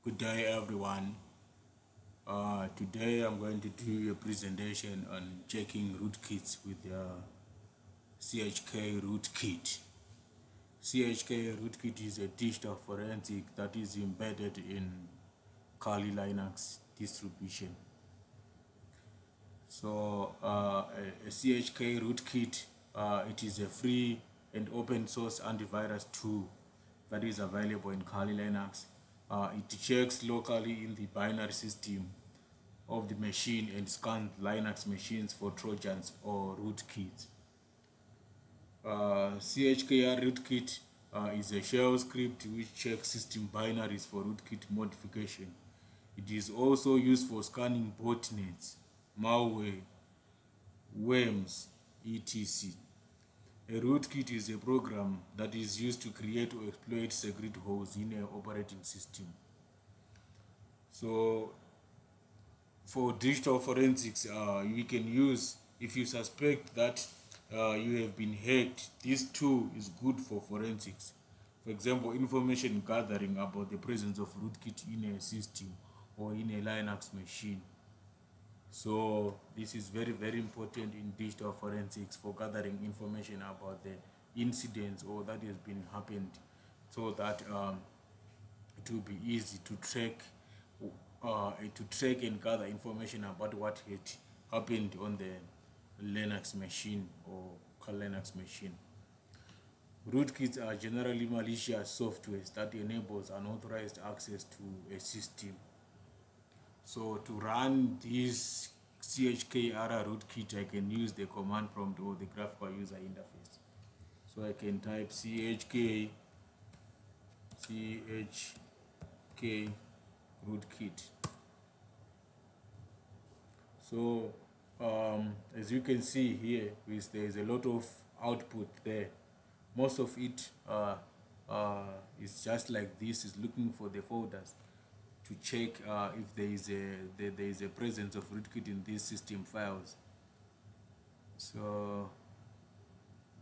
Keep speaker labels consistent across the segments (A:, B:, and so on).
A: Good day, everyone. Today I'm going to do a presentation on checking rootkits with the CHKROOTKIT. CHKROOTKIT is a digital forensic that is embedded in Kali Linux distribution. So a CHKROOTKIT, it is a free and open source antivirus tool that is available in Kali Linux. It checks locally in the binary system of the machine and scans Linux machines for Trojans or rootkits. CHKROOTKIT is a shell script which checks system binaries for rootkit modification. It is also used for scanning botnets, malware, worms, etc. A rootkit is a program that is used to create or exploit secret holes in an operating system. So for digital forensics, you can use, if you suspect that you have been hacked, this tool is good for forensics. For example, information gathering about the presence of rootkit in a system or in a Linux machine. So this is very, very important in digital forensics for gathering information about the incidents or that has been happened, so that it will be easy to track and gather information about what had happened on the Linux machine or Linux machine. Rootkits are generally malicious softwares that enables unauthorized access to a system. So to run this CHKROOTKIT, I can use the command prompt or the graphical user interface. So I can type CHKROOTKIT. So as you can see here, there is a lot of output there. Most of it is just like this, is looking for the folders to check if there is a presence of rootkit in these system files. So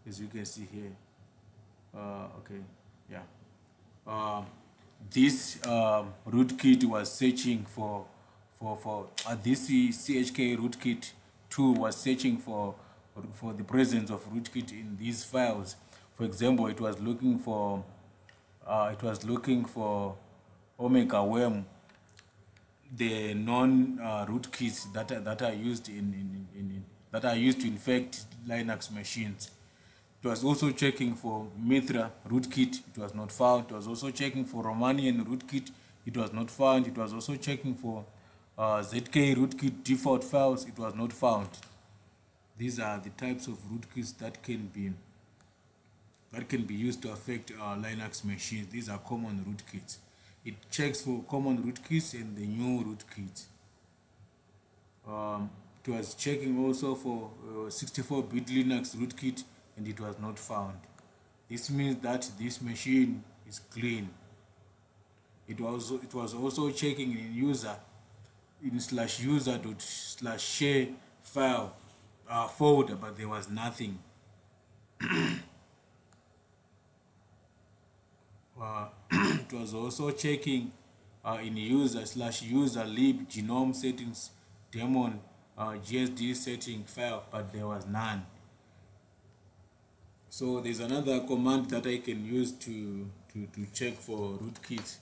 A: as you can see here, okay, yeah, this rootkit was searching for this CHKROOTKIT tool was searching for the presence of rootkit in these files. For example, it was looking for Omega worm, the non rootkits that are used that are used to infect Linux machines. It was also checking for Mithra rootkit. It was not found. It was also checking for Romanian rootkit. It was not found. It was also checking for ZK-rootkit default files. It was not found. These are the types of rootkits that can be used to affect Linux machines. These are common rootkits. It checks for common rootkits and the new rootkits. It was checking also for 64-bit Linux rootkit, and it was not found. This means that this machine is clean. It was also checking in /user./share file folder, but there was nothing. It was also checking in user/user/lib genome settings daemon GSD setting file, but there was none. So there's another command that I can use to check for rootkits,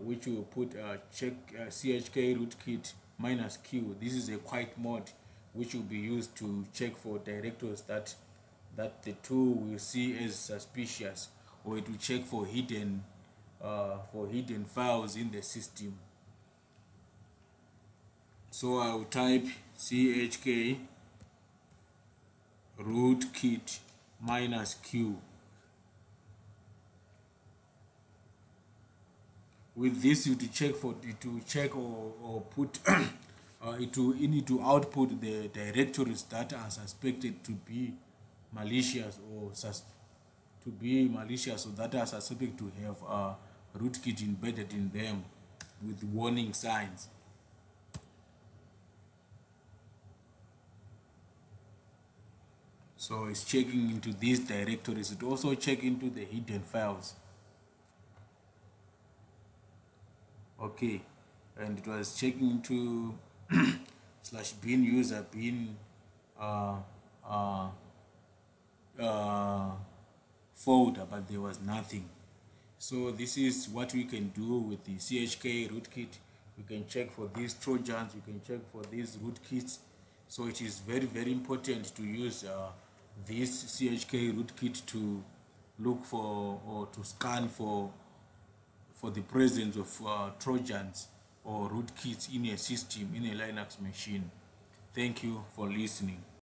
A: which will put check CHKROOTKIT -q. This is a quiet mode which will be used to check for directories that the tool will see as suspicious, or it will check for hidden files in the system. So I will type CHKROOTKIT -q. With this, you to check for it to check or put it need to output the directories that are suspected to be malicious or that are suspected to have rootkit embedded in them with warning signs. So it's checking into these directories. It also check into the hidden files. Okay, and it was checking into slash bin user bin uh, uh, uh, folder, but there was nothing. So this is what we can do with the CHK rootkit. We can check for these trojans, we can check for these rootkits. So it is very, very important to use this CHK rootkit to look for or to scan for the presence of trojans or rootkits in a system, in a Linux machine. Thank you for listening.